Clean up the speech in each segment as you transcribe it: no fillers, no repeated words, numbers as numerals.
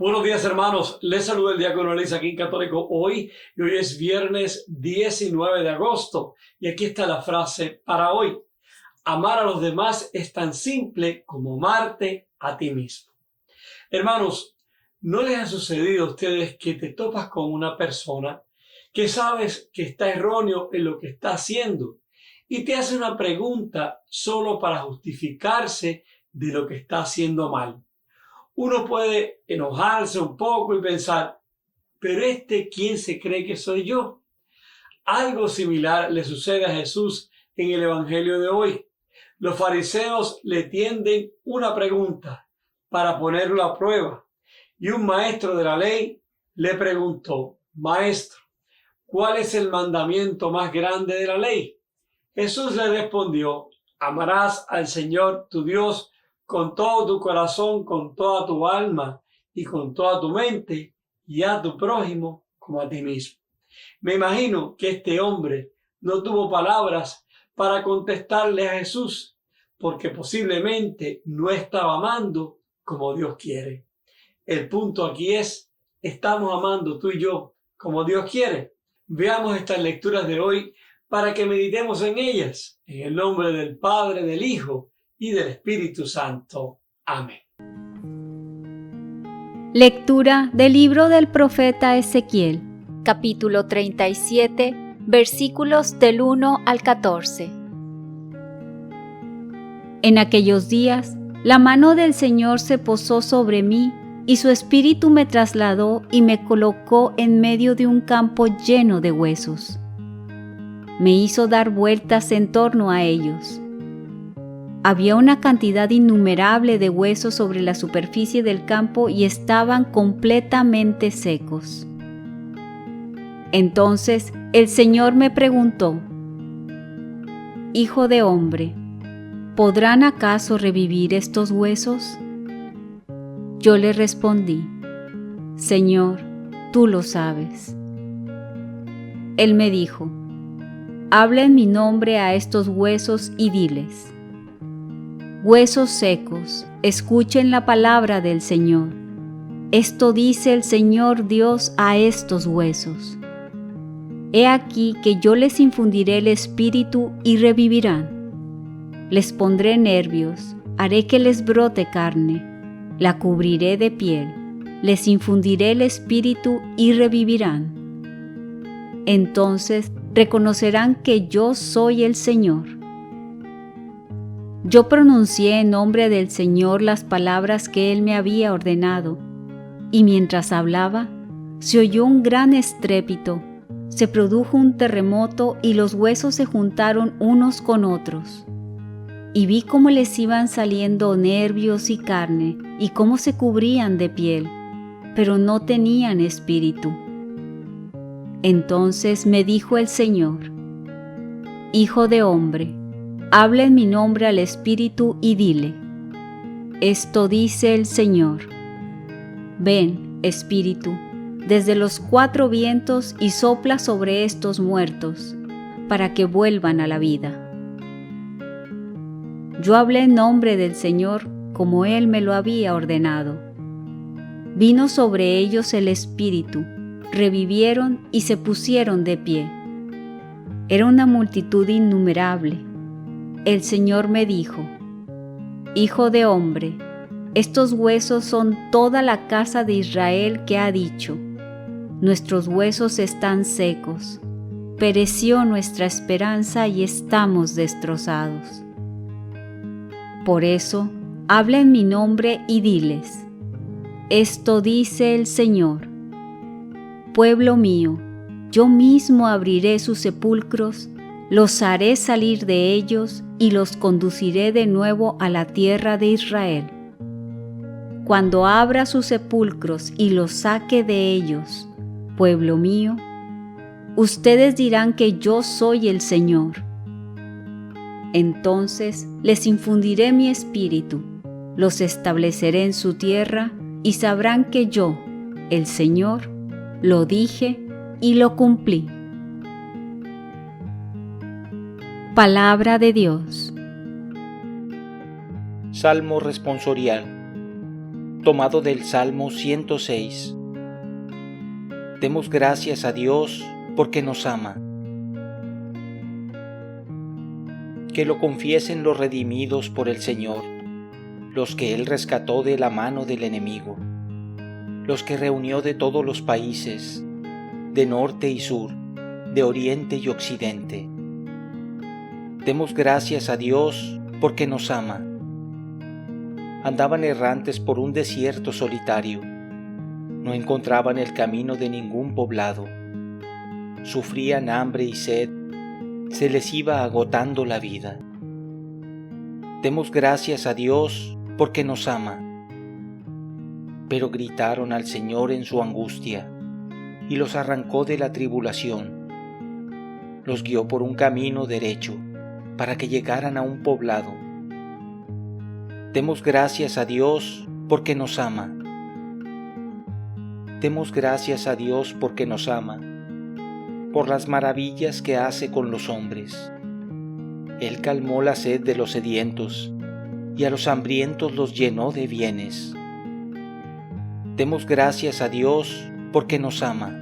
Buenos días, hermanos. Les saluda el diácono Elisaquín Católico hoy es viernes 19 de agosto y aquí está la frase para hoy. Amar a los demás es tan simple como amarte a ti mismo. Hermanos, ¿no les ha sucedido a ustedes que te topas con una persona que sabes que está erróneo en lo que está haciendo y te hace una pregunta solo para justificarse de lo que está haciendo mal? Uno puede enojarse un poco y pensar, pero ¿quién se cree que soy yo? Algo similar le sucede a Jesús en el Evangelio de hoy. Los fariseos le tienden una pregunta para ponerlo a prueba. Y un maestro de la ley le preguntó, Maestro, ¿cuál es el mandamiento más grande de la ley? Jesús le respondió, amarás al Señor tu Dios con todo tu corazón, con toda tu alma y con toda tu mente, y a tu prójimo como a ti mismo. Me imagino que este hombre no tuvo palabras para contestarle a Jesús, porque posiblemente no estaba amando como Dios quiere. El punto aquí es, ¿estamos amando tú y yo como Dios quiere? Veamos estas lecturas de hoy para que meditemos en ellas, en el nombre del Padre, del Hijo y del Espíritu Santo. Amén. Lectura del libro del profeta Ezequiel, capítulo 37, versículos del 1 al 14. En aquellos días, la mano del Señor se posó sobre mí, y su espíritu me trasladó y me colocó en medio de un campo lleno de huesos. Me hizo dar vueltas en torno a ellos. Había una cantidad innumerable de huesos sobre la superficie del campo y estaban completamente secos. Entonces el Señor me preguntó, Hijo de hombre, ¿podrán acaso revivir estos huesos? Yo le respondí, Señor, tú lo sabes. Él me dijo, habla en mi nombre a estos huesos y diles, huesos secos, escuchen la palabra del Señor. Esto dice el Señor Dios a estos huesos. He aquí que yo les infundiré el espíritu y revivirán. Les pondré nervios, haré que les brote carne, la cubriré de piel, les infundiré el espíritu y revivirán. Entonces reconocerán que yo soy el Señor. Yo pronuncié en nombre del Señor las palabras que Él me había ordenado, y mientras hablaba, se oyó un gran estrépito, se produjo un terremoto y los huesos se juntaron unos con otros. Y vi cómo les iban saliendo nervios y carne, y cómo se cubrían de piel, pero no tenían espíritu. Entonces me dijo el Señor, Hijo de hombre, habla en mi nombre al espíritu y dile, esto dice el Señor. Ven, espíritu, desde los 4 vientos y sopla sobre estos muertos, para que vuelvan a la vida. Yo hablé en nombre del Señor como Él me lo había ordenado. Vino sobre ellos el Espíritu, revivieron y se pusieron de pie. Era una multitud innumerable. El Señor me dijo, Hijo de hombre, estos huesos son toda la casa de Israel que ha dicho, nuestros huesos están secos, pereció nuestra esperanza y estamos destrozados. Por eso, habla en mi nombre y diles, esto dice el Señor, pueblo mío, yo mismo abriré sus sepulcros, los haré salir de ellos y los conduciré de nuevo a la tierra de Israel. Cuando abra sus sepulcros y los saque de ellos, pueblo mío, ustedes dirán que yo soy el Señor. Entonces les infundiré mi espíritu, los estableceré en su tierra y sabrán que yo, el Señor, lo dije y lo cumplí. Palabra de Dios. Salmo responsorial. tomado del Salmo 106. Demos gracias a Dios porque nos ama. Que lo confiesen los redimidos por el Señor, los que Él rescató de la mano del enemigo, los que reunió de todos los países, de norte y sur, de oriente y occidente. Demos gracias a Dios porque nos ama. Andaban errantes por un desierto solitario. No encontraban el camino de ningún poblado. Sufrían hambre y sed. Se les iba agotando la vida. Demos gracias a Dios porque nos ama. Pero gritaron al Señor en su angustia y los arrancó de la tribulación. Los guió por un camino derecho para que llegaran a un poblado. Demos gracias a Dios porque nos ama. Demos gracias a Dios porque nos ama, por las maravillas que hace con los hombres. Él calmó la sed de los sedientos y a los hambrientos los llenó de bienes. Demos gracias a Dios porque nos ama.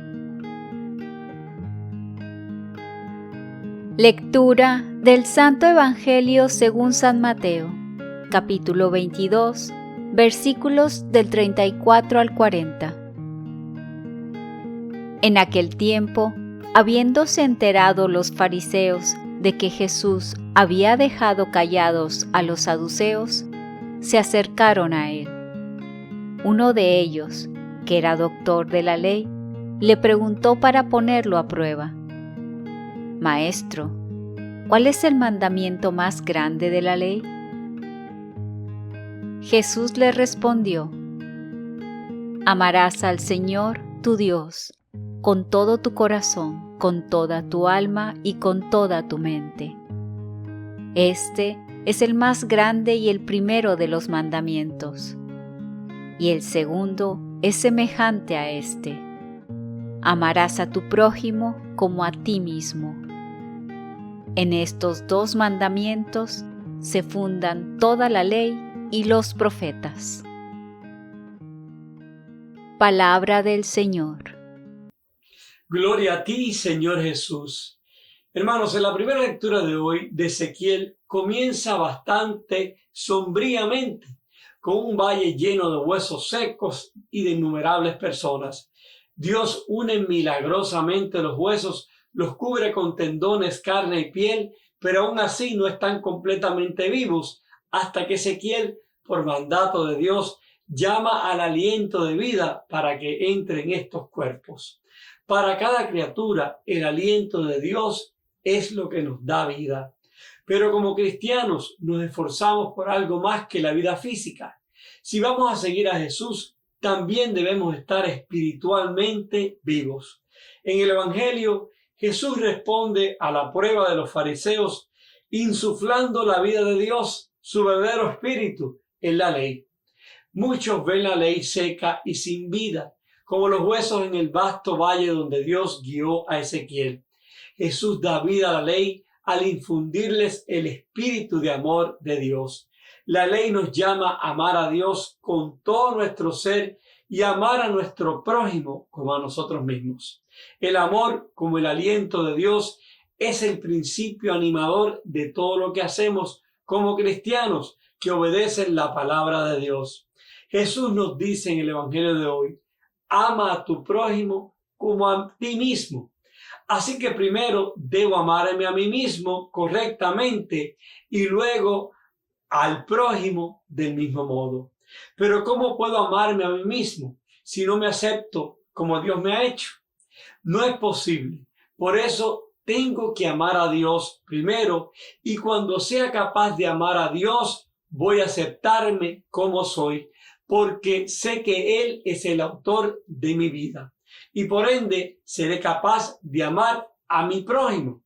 Lectura del Santo Evangelio según San Mateo, capítulo 22, versículos del 34 al 40. En aquel tiempo, habiéndose enterado los fariseos de que Jesús había dejado callados a los saduceos, se acercaron a él. Uno de ellos, que era doctor de la ley, le preguntó para ponerlo a prueba: Maestro, ¿cuál es el mandamiento más grande de la ley? Jesús le respondió: Amarás al Señor tu Dios con todo tu corazón, con toda tu alma y con toda tu mente. Este es el más grande y el primero de los mandamientos. Y el segundo es semejante a este: amarás a tu prójimo como a ti mismo. En estos dos mandamientos se fundan toda la ley y los profetas. Palabra del Señor. Gloria a ti, Señor Jesús. Hermanos, en la primera lectura de hoy de Ezequiel comienza bastante sombríamente, con un valle lleno de huesos secos y de innumerables personas. Dios une milagrosamente los huesos, los cubre con tendones, carne y piel, pero aún así no están completamente vivos, hasta que Ezequiel, por mandato de Dios, llama al aliento de vida para que entre en estos cuerpos. Para cada criatura, el aliento de Dios es lo que nos da vida. Pero como cristianos nos esforzamos por algo más que la vida física. Si vamos a seguir a Jesús, también debemos estar espiritualmente vivos. En el Evangelio, Jesús responde a la prueba de los fariseos, insuflando la vida de Dios, su verdadero espíritu, en la ley. Muchos ven la ley seca y sin vida, como los huesos en el vasto valle donde Dios guió a Ezequiel. Jesús da vida a la ley al infundirles el espíritu de amor de Dios. La ley nos llama a amar a Dios con todo nuestro ser y amar a nuestro prójimo como a nosotros mismos. El amor, como el aliento de Dios, es el principio animador de todo lo que hacemos como cristianos que obedecen la palabra de Dios. Jesús nos dice en el Evangelio de hoy: ama a tu prójimo como a ti mismo. Así que primero debo amarme a mí mismo correctamente y luego al prójimo del mismo modo. Pero ¿cómo puedo amarme a mí mismo si no me acepto como Dios me ha hecho? No es posible. Por eso tengo que amar a Dios primero, y cuando sea capaz de amar a Dios, voy a aceptarme como soy, porque sé que Él es el autor de mi vida y por ende seré capaz de amar a mi prójimo.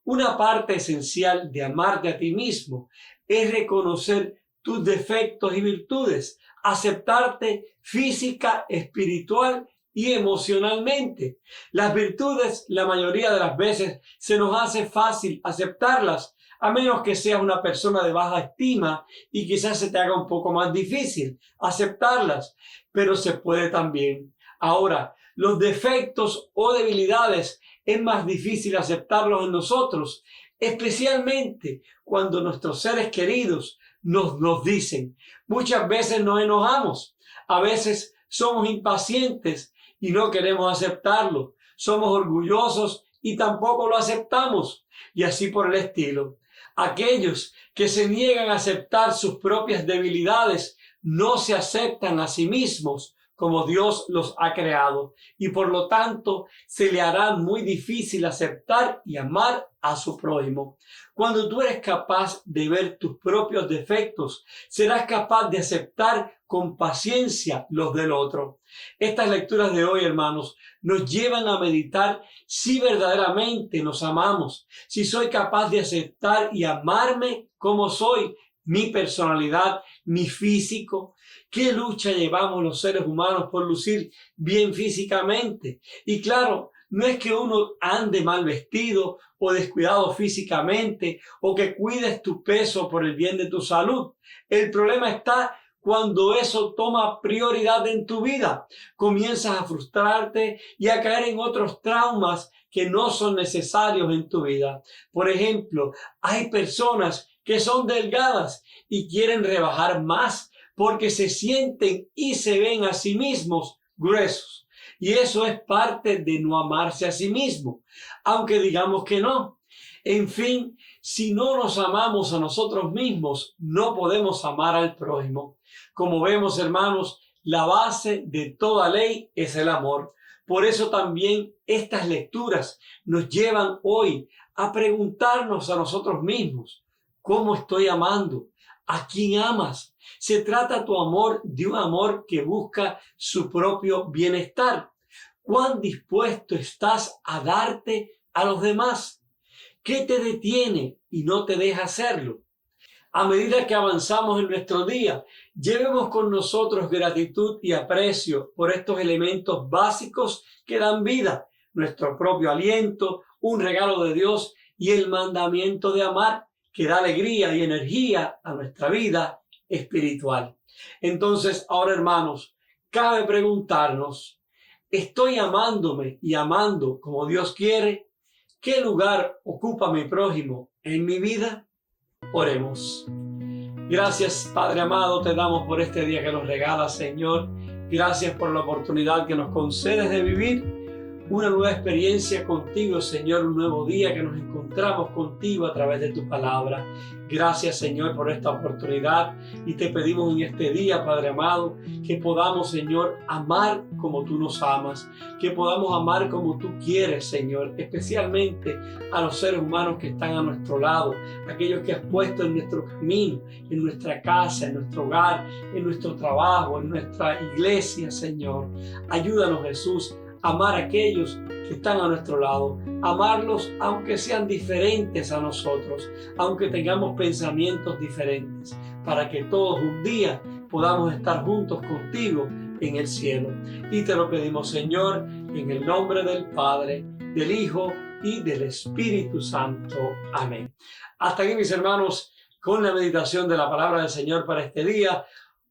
Una parte esencial de amarte a ti mismo es reconocer tus defectos y virtudes, aceptarte física, espiritual y emocionalmente. Las virtudes, la mayoría de las veces, se nos hace fácil aceptarlas a menos que seas una persona de baja estima y quizás se te haga un poco más difícil aceptarlas, pero se puede también. Ahora, los defectos o debilidades es más difícil aceptarlos en nosotros, especialmente cuando nuestros seres queridos nos dicen. Muchas veces nos enojamos, a veces somos impacientes y no queremos aceptarlo, somos orgullosos y tampoco lo aceptamos, y así por el estilo. Aquellos que se niegan a aceptar sus propias debilidades no se aceptan a sí mismos como Dios los ha creado, y por lo tanto se le hará muy difícil aceptar y amar a su prójimo. Cuando tú eres capaz de ver tus propios defectos, serás capaz de aceptar con paciencia los del otro. Estas lecturas de hoy, hermanos, nos llevan a meditar si verdaderamente nos amamos, si soy capaz de aceptar y amarme como soy, mi personalidad, mi físico. ¿Qué lucha llevamos los seres humanos por lucir bien físicamente? Y claro, no es que uno ande mal vestido o descuidado físicamente o que cuides tu peso por el bien de tu salud. El problema está cuando eso toma prioridad en tu vida. Comienzas a frustrarte y a caer en otros traumas que no son necesarios en tu vida. Por ejemplo, hay personas que son delgadas y quieren rebajar más porque se sienten y se ven a sí mismos gruesos. Y eso es parte de no amarse a sí mismo, aunque digamos que no. En fin, si no nos amamos a nosotros mismos, no podemos amar al prójimo. Como vemos, hermanos, la base de toda ley es el amor. Por eso también estas lecturas nos llevan hoy a preguntarnos a nosotros mismos: ¿cómo estoy amando? ¿A quién amas? Se trata tu amor de un amor que busca su propio bienestar. ¿Cuán dispuesto estás a darte a los demás? ¿Qué te detiene y no te deja hacerlo? A medida que avanzamos en nuestro día, llevemos con nosotros gratitud y aprecio por estos elementos básicos que dan vida, nuestro propio aliento, un regalo de Dios, y el mandamiento de amar, que da alegría y energía a nuestra vida espiritual. Entonces, ahora, hermanos, cabe preguntarnos: ¿estoy amándome y amando como Dios quiere? ¿Qué lugar ocupa mi prójimo en mi vida? Oremos. Gracias, Padre amado, te damos por este día que nos regalas, Señor. Gracias por la oportunidad que nos concedes de vivir una nueva experiencia contigo, Señor, un nuevo día que nos encontramos contigo a través de tu palabra. Gracias, Señor, por esta oportunidad, y te pedimos en este día, Padre amado, que podamos, Señor, amar como tú nos amas, que podamos amar como tú quieres, Señor, especialmente a los seres humanos que están a nuestro lado, aquellos que has puesto en nuestro camino, en nuestra casa, en nuestro hogar, en nuestro trabajo, en nuestra iglesia, Señor. Ayúdanos, Jesús, amar a aquellos que están a nuestro lado, amarlos aunque sean diferentes a nosotros, aunque tengamos pensamientos diferentes, para que todos un día podamos estar juntos contigo en el cielo. Y te lo pedimos, Señor, en el nombre del Padre, del Hijo y del Espíritu Santo. Amén. Hasta aquí, mis hermanos, con la meditación de la palabra del Señor para este día.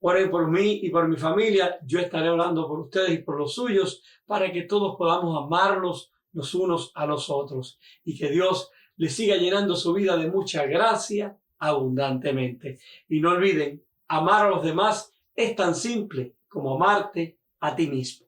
Oren por mí y por mi familia. Yo estaré orando por ustedes y por los suyos, para que todos podamos amarnos los unos a los otros, y que Dios les siga llenando su vida de mucha gracia abundantemente. Y no olviden, amar a los demás es tan simple como amarte a ti mismo.